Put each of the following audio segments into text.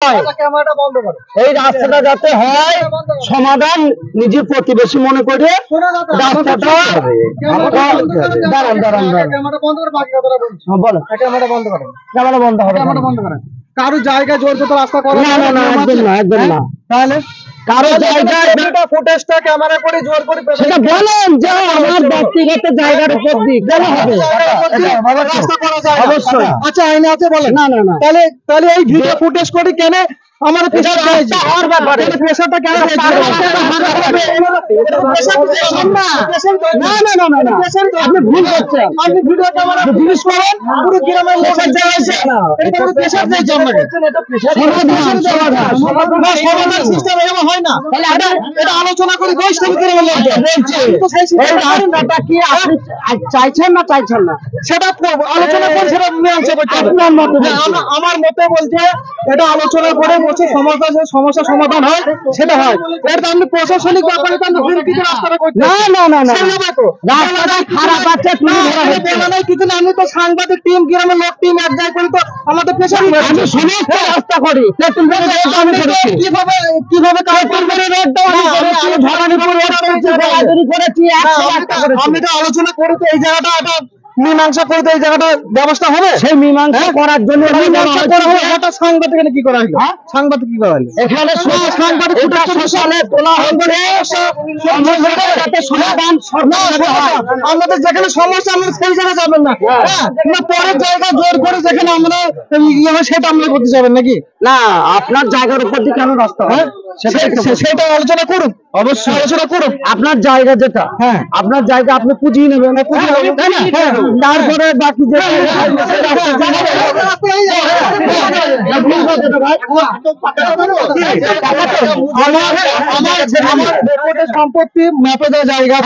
হয়, এই রাস্তাটা যাতে হয় সমাধান নিজের প্রতিবেশী মনে করে রাস্তাটা কারো জায়গায় জোর করে রাস্তা করা না না না একদম না একদম না। তাহলে কারো জায়গায় ফুটেজটা ক্যামেরা করে জোর করে সেটা বলেন যে আমার ব্যক্তিগত জায়গার উপর দিক হবে রাস্তা করা যায় অবশ্যই। আচ্ছা আইনে আছে বলেন। না না না তাহলে তাহলে এই ভিডিও ফুটেজ করে কেন আমার প্রেসার হওয়ার ব্যাপারে প্রেসারটা কেন না না না না না আপনি ভুল করছেন। আপনি ভিডিও ক্যামেরা জিজ্ঞেস করেন পুরো গ্রামের লোক যাচ্ছে এটা পুরো প্রেসার দেয় জন্মকে সমাধান সিস্টেম এরকম হয় না। তাহলে এটা আলোচনা করে দেশ থেকে গ্রামের লোক রাস্তাটা কি আপনি চাইছেন না চাইছেন না সেটা আলোচনা করে সেটা মীমাংসা করতে হবে। আমার মতে বলছে এটা আলোচনা করে বসে সমস্যা সমাধান হয় সেটা হয়। এটা আপনি প্রশাসনিক ব্যাপারে তো আপনি হুমকিতে রাস্তাটা করতে না না না না রাস্তাটা খারাপ আছে কিছু না। আমি তো সাংবাদিক টিম গ্রামের লোক টিম এক জায়গায় করি তো আমাদের পেশা আমি সমস্ত রাস্তা করি কিভাবে কিভাবে আমি তো আলোচনা করি তো এই জায়গাটা একটা মীমাংসা করে তো এই জায়গাটা ব্যবস্থা হবে। সেই মীমাংসা করার জন্য সাংবাদিক কি করা হলো? সাংবাদিক কি করা হলো? এখানে সাংবাদিক সোশ্যালে তোলা সমাধান আমাদের যেখানে সমস্যা আমরা সেই জায়গায় যাবেন না, পরের জায়গা জোর করে যেখানে আমরা সেটা আমরা করতে যাবেন নাকি? না আপনার জায়গার উপর দিয়ে কেন রাস্তা হয় সেটা আলোচনা করুন, অবশ্যই আলোচনা করুন। আপনার জায়গা যেটা আপনার জায়গা আপনি পুজিয়ে নেবেন তাই না? তারপরে বাকি সম্পত্তি ম্যাপে দেওয়া জায়গা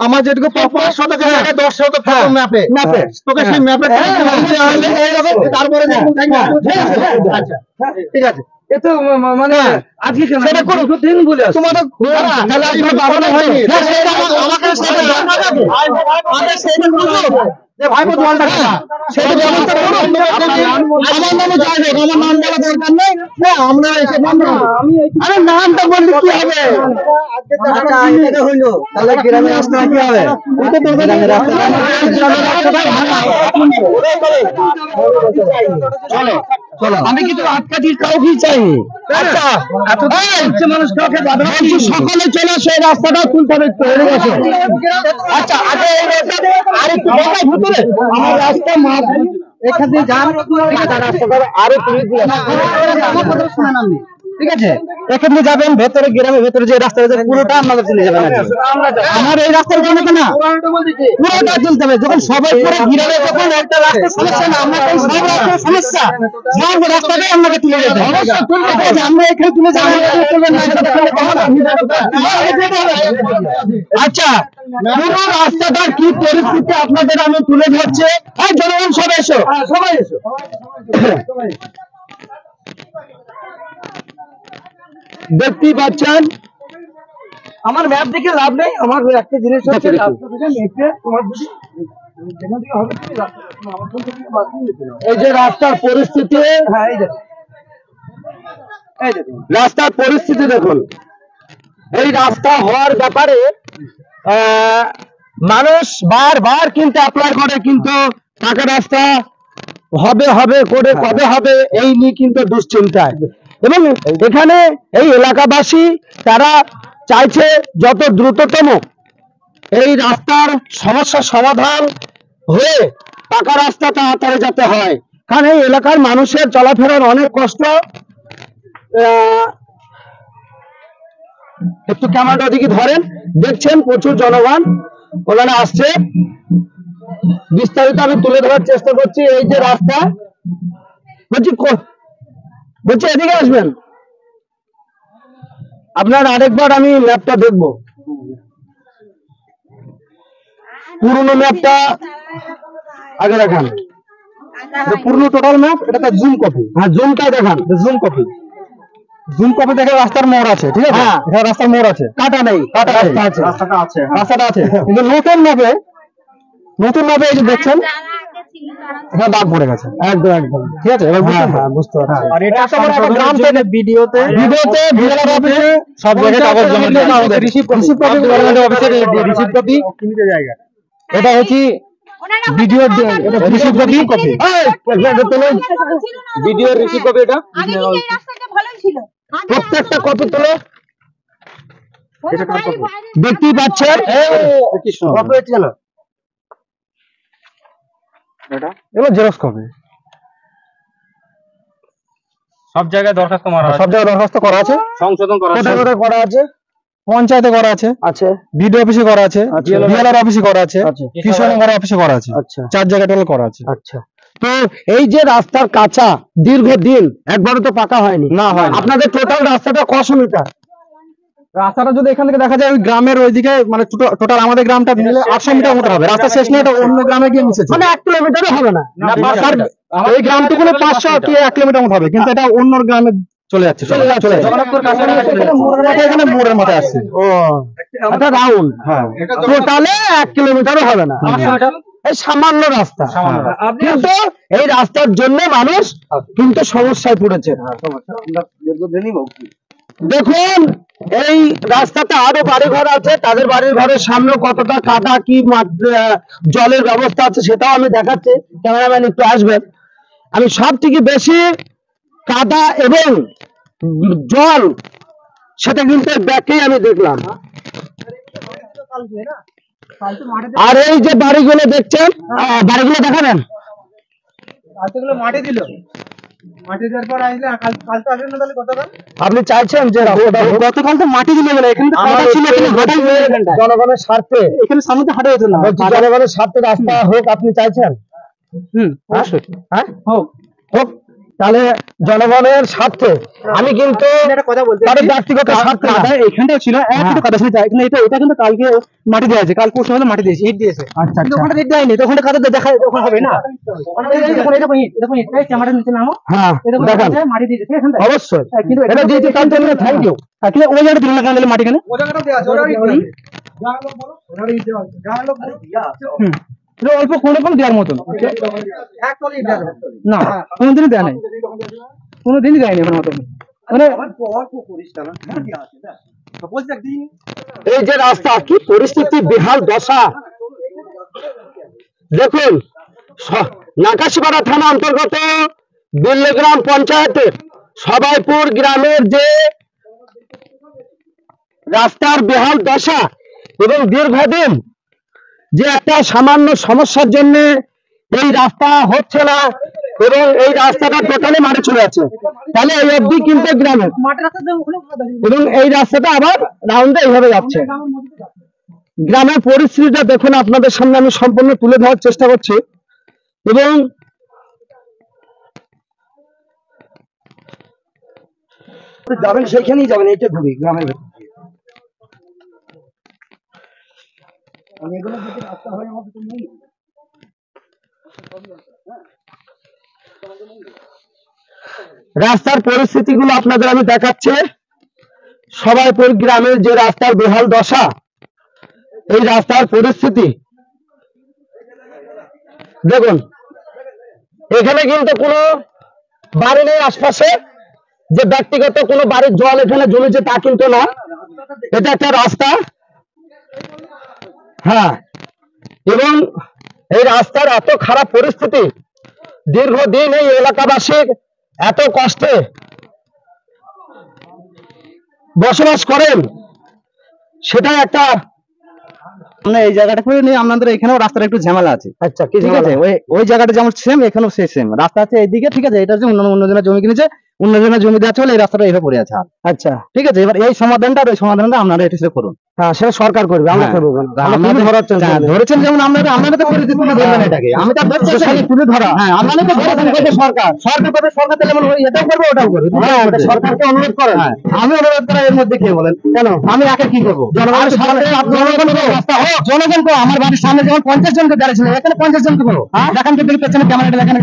আমার যেটুকু 10 ম্যাপে তোকে সেই ম্যাপে তারপরে ঠিক আছে। মানে আজকে সেটা করো দিন বলে তোমাদের ভাই তোমার নাম বলা দরকার নেই। আমরা আরে নামটা বললে কি হবে? হইলো তাহলে গ্রামে রাস্তা কি হবে? আমি কিন্তু আটকাটি কাউকে চাইনি। মানুষ কাউকে সকলে চলে আসে রাস্তাটা তুলতে হবে। আচ্ছা আগে আমার রাস্তা মাঠ এখান থেকে যান রাস্তাটা আরো তুলে দিয়ে ঠিক আছে। এখান থেকে যাবেন ভেতরে গ্রামের ভেতরে যে রাস্তা আছে পুরোটা আপনাদের চলে যাবেন। আমার এই রাস্তার জন্য না পুরোটা চলতে হবে। যখন সবাই পুরো ঘিরে তখন একটা রাস্তা সমস্যা না, আমরা সব রাস্তার সমস্যা সব রাস্তাটাই আপনাকে তুলে যেতে হবে। আমরা এখানে তুলে যাবো আচ্ছা পুরো রাস্তাটার কি পরিস্থিতি আপনাদের আমি তুলে ধরছি। জনগণ সবাই এসো সবাই এসো। দেখতেই পাচ্ছেন আমার ম্যাপ দেখে লাভ নেই। আমার একটা জিনিস হচ্ছে এই যে রাস্তার পরিস্থিতি, রাস্তার পরিস্থিতি দেখুন। এই রাস্তা হওয়ার ব্যাপারে মানুষ বারবার কিন্তু অ্যাপ্লাই করে, কিন্তু পাকা রাস্তা হবে হবে করে কবে হবে এই নিয়ে কিন্তু দুশ্চিন্তায়। এবং এখানে এই এলাকাবাসী তারা চাইছে যত দ্রুততম এই রাস্তার সমস্যা সমাধান হয়ে পাকা রাস্তা তাড়াতাড়ি যাতে হয়, কারণ এই এলাকার মানুষের চলাফেরার অনেক কষ্ট। একটু ক্যামেরাটা ওদিকে ধরেন, দেখছেন প্রচুর জনগণ ওখানে আসছে। বিস্তারিত আমি তুলে ধরার চেষ্টা করছি। এই যে রাস্তা বলছি এদিকে আসবেন আপনার আরেকবার আমি ম্যাপটা দেখবো। পুরনো ম্যাপটা আগে দেখান, পুরনো টোটাল ম্যাপ, এটা জুম কপি। হ্যাঁ জুমটা দেখান, জুম কপি। জুম কপি দেখে রাস্তার মোড় আছে, ঠিক আছে? হ্যাঁ রাস্তার মোড় আছে, কাটা নেই, কাটা রাস্তা আছে, রাস্তাটা আছে, রাস্তাটা আছে। কিন্তু নতুন ম্যাপে এই যে দেখছেন এখানে দাগ পড়ে গেছে একদম একদম ঠিক আছে এবার হ্যাঁ হ্যাঁ বুঝতে পারছি আর এটা একটা গ্রাম থেকে ভিডিওতে বিএলআর অফিসে সব জায়গায় কাগজ জমা দিতে আমাদের রিসিভ কপি গভর্নমেন্ট অফিসের রিসিভ কপি জায়গা এটা হচ্ছে video receive copy video receive copy এটা প্রত্যেকটা কপি তুলে দেখতেই পাচ্ছেন কপি হচ্ছে না এটা এগুলো জেরক্স কপি সব জায়গায় দরখাস্ত মারা আছে সব জায়গায় দরখাস্ত করা আছে সংশোধন করা আছে কোথায় করা আছে পঞ্চায়েতে করা আছে আছে বিডিও অফিসে করা আছে বিএলআর অফিসে করা আছে আচ্ছা। কৃষকনগর অফিসে করা আছে আচ্ছা 4 জায়গায় টোটাল করা আছে আচ্ছা তো এই যে রাস্তার কাঁচা দীর্ঘদিন একবারও তো পাকা হয়নি না হয় আপনাদের টোটাল রাস্তাটা কশো মিটার রাস্তাটা যদি এখান থেকে দেখা যায় ওই গ্রামের ওইদিকে মানে টোটাল আমাদের গ্রামটা মিলে 800 মিটার মতো হবে রাস্তা শেষ নেই এটা অন্য গ্রামে গিয়ে মিশেছে মানে 1 কিলোমিটারও হবে না এই গ্রামটুকু 500 কি 1 কিলোমিটার মতো হবে কিন্তু এটা অন্য গ্রামে চলে যাচ্ছে জগন্নাথপুর কাছে এখানে মোড়ের মাথায় আসছে ও এটা রাউন্ড হ্যাঁ টোটালে 1 কিলোমিটারও হবে না এই সামান্য রাস্তা কিন্তু এই রাস্তার জন্য মানুষ কিন্তু সমস্যায় পড়েছে দেখুন এই রাস্তাতে আরো বাড়ি ঘর আছে তাদের বাড়ির ঘরের সামনে কতটা কাদা কি জলের ব্যবস্থা আছে সেটাও আমি দেখাচ্ছি ক্যামেরাম্যান একটু আসবেন আমি সব থেকে বেশি কাদা এবং জল সেটা কিন্তু ব্যাকেই আমি দেখলাম আর এই যে বাড়িগুলো দেখছেন বাড়িগুলো দেখাবেন মাটি দিল মাটি দেওয়ার পর আসলে কাল তো আসবেন না তাহলে গতকাল আপনি চাইছেন যে গতকাল তো মাটি দিলে বলে এখানে তো কাদা ছিল জনগণের স্বার্থে এখানে সামনে তো হাঁটা হতো না জনগণের স্বার্থে রাস্তা হোক আপনি চাইছেন অবশ্যই হ্যাঁ হোক হোক তাহলে জনগণের স্বার্থে আমি কিন্তু একটা কথা বলতে তাদের ব্যক্তিগত স্বার্থে না। এখানটাও ছিল একটু কথা শুনে যায় কিন্তু এটা কিন্তু কালকে মাটি দেওয়া আছে কাল পরশু হলো মাটি দিয়েছে ইট দিয়েছে আচ্ছা কিন্তু আচ্ছা ওখানে ইট দেয়নি তো ওখানে কাদা দেখা ওখানে হবে না দেখুন দেখুন ইট এই ক্যামেরার নিচে নামো হ্যাঁ এরকম দেখান মাটি দিয়েছে এখানে অবশ্যই কিন্তু এটা দিয়েছে তার জন্য থ্যাংক ইউ কিন্তু ওই জায়গাটা দিল না কেন মাটি কেন ওই জায়গাটা দেয়া আছে ওরা ইট দেয়া আছে গ্রামের লোক বলো ওরা ইট দেয়া আছে গ্রামের লোক বলো দিয়া আছে অল্প কোনো দেওয়ার মতন এক টলি ইট দেয়া আছে না কোনোদিনই দেয় নাই কোনোদিনই দেয়নি আমার মতন মানে অল্প করিস না দিয়া আছে বলছি একদিন এই যে রাস্তা কি পরিস্থিতি বেহাল দশা দেখুন নাকাশিপাড়া থানা অন্তর্গত বিল্লেগ্রাম পঞ্চায়েতের সবাইপুর গ্রামের যে রাস্তার বেহাল দশা এবং দীর্ঘদিন যে একটা সামান্য সমস্যার জন্য এই রাস্তা হচ্ছে না এবং এই রাস্তাটা টোটালি মাঠে চলে যাচ্ছে তাহলে এই অবধি কিন্তু গ্রামের এবং এই রাস্তাটা আবার রাউন্ডে এইভাবে যাচ্ছে গ্রামের পরিস্থিতিটা দেখুন আপনাদের সামনে আমি সম্পূর্ণ তুলে ধরার চেষ্টা করছি এবং যাবেন সেখানেই যাবেন এইটা ঘুরি গ্রামের ভেতর রাস্তার পরিস্থিতিগুলো আপনাদের আমি দেখাচ্ছি সবাইপুর গ্রামের যে রাস্তার বেহাল দশা এই রাস্তার পরিস্থিতি দেখুন এখানে কিন্তু কোনো বাড়ি নেই আশপাশে যে ব্যক্তিগত কোনো বাড়ির জল এখানে জমেছে তা কিন্তু না এটা একটা রাস্তা হ্যাঁ এবং এই রাস্তার এত খারাপ পরিস্থিতি দীর্ঘদিন এই এলাকাবাসী এত কষ্টে বসবাস করেন সেটা একটা আমরা এই জায়গাটা করে নিয়ে আমাদের এখানেও রাস্তাটা একটু ঝামেলা আছে আচ্ছা কি ঠিক আছে ওই জায়গাটা যেমন সেম এখানেও সেম রাস্তা আছে এইদিকে ঠিক আছে এটা হচ্ছে অন্যজনের জমি কিনেছে অন্যজনের জমি দেওয়া চলে এই রাস্তাটা এইভাবে পড়ে আছে আচ্ছা ঠিক আছে এবার এই সমাধানটা আর ওই সমাধানটা আপনারা এটা করুন হ্যাঁ সেটা সরকার করবে আমরা করবো ধরেছেন যেমন আপনারা তো করে দিতে ধরবেন এটাকে আমি তো তুলে ধরা হ্যাঁ আপনারা তো সরকার সরকার তাহলে এটাও করবো ওটাও করবো সরকারকে অনুরোধ করেন আমি অনুরোধ করা এর মধ্যে কি বলেন কেন আমি একা কি করবো জনগণ তো আমার বাড়ির সামনে যেমন 50 জনকে দাঁড়িয়েছিল এখানে 50 জনকে করবো দেখেন তো পেছনে ক্যামেরাটা দেখেন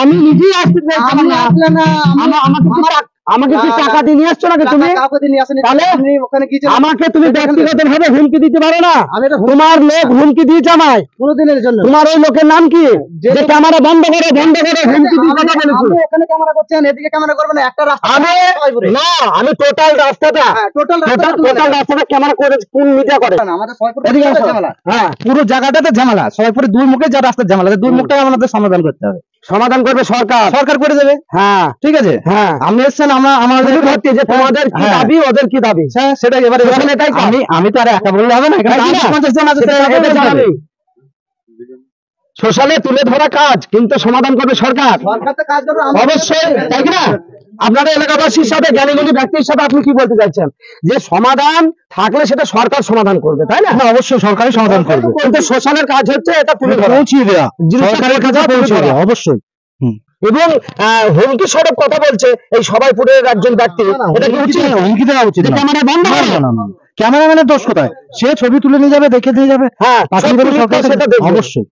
আমি নিজেই আসতে আমার আমাকে কি টাকা দিয়ে নিয়ে আসছো নাকি তুমি? কাউকে দিয়ে নিয়ে আসেনি, তাহলে? আপনি ওখানে গিয়েছিলেন আমাকে তুমি ব্যক্তিগত ভাবে হুমকি দিতে পারো না? আমি এটা তোমার লোক হুমকি দিয়েছে আমায়। কোনোদিনের জন্য তোমার ওই লোকের নাম কি? যে ক্যামেরা বন্ধ করে হুমকি দিয়ে কথা বলেছে। আপনি ওখানে ক্যামেরা করছেন, এদিকে ক্যামেরা করবেন না, একটা রাস্তা আমি না, আমি টোটাল রাস্তাটা টোটাল টোটাল রাস্তাটা ক্যামেরা করে কোন মিডিয়া করে? আমাদের সয়পুর এদিকে আসো। ঝামেলা, হ্যাঁ, পুরো জায়গাটাতে ঝামেলা, সয়পুরে দুই মুখে যা রাস্তার ঝামেলা, দুই মুখটাই আমাদের সমাধান করতে হবে, সমাধান করবে সরকার। সরকার করে দেবে। হ্যাঁ ঠিক আছে, হ্যাঁ, আপনি এসছেন, আমাদের বুঝতে পারছি যে তোমাদের কি হ্যাঁ। দাবি, ওদের কি দাবি। হ্যাঁ, সেটাই এবারে আসলে এটাই কাজ। আমি তো আর একা বললে হবে না, এখানে তাই না? 50 জন আছে, এটা- তারা এটা বলতে হবে। জানি। সোশ্যালে তুলে ধরা কাজ, কিন্তু সমাধান করবে সরকার। সরকার তো কাজ করবে, অবশ্যই, তাই কি না? আপনারা এলাকাবাসীর সাথে, জ্ঞানীগুণী ব্যক্তির সাথে আপনি কি বলতে চাইছেন? যে সমাধান থাকলে সেটা সরকার সমাধান করবে, তাই না? অবশ্যই সরকারই সমাধান করবে, কিন্তু সোশ্যালের কাজ হচ্ছে এটা তুলে ধরা, পৌঁছিয়ে দেওয়া, জিনিসটা সরকারের কাছে তুলে পৌঁছে ধরা। দেওয়া, অবশ্যই। এবং হুমকি স্বরূপ কথা বলছে এই সবাইপুরের একজন ব্যক্তি, এটা কি উচিত? হুমকি দেওয়া উচিত যে না। ক্যামেরা বন্ধ না, করো। না, না, না। ক্যামেরাম্যানের দোষ কোথায়? সে ছবি তুলে নিয়ে যাবে, দেখে দিয়ে যাবে, হ্যাঁ, বাকি সব দেবে পুলিশ তো সরকার, সেটা দেখবে। অবশ্যই।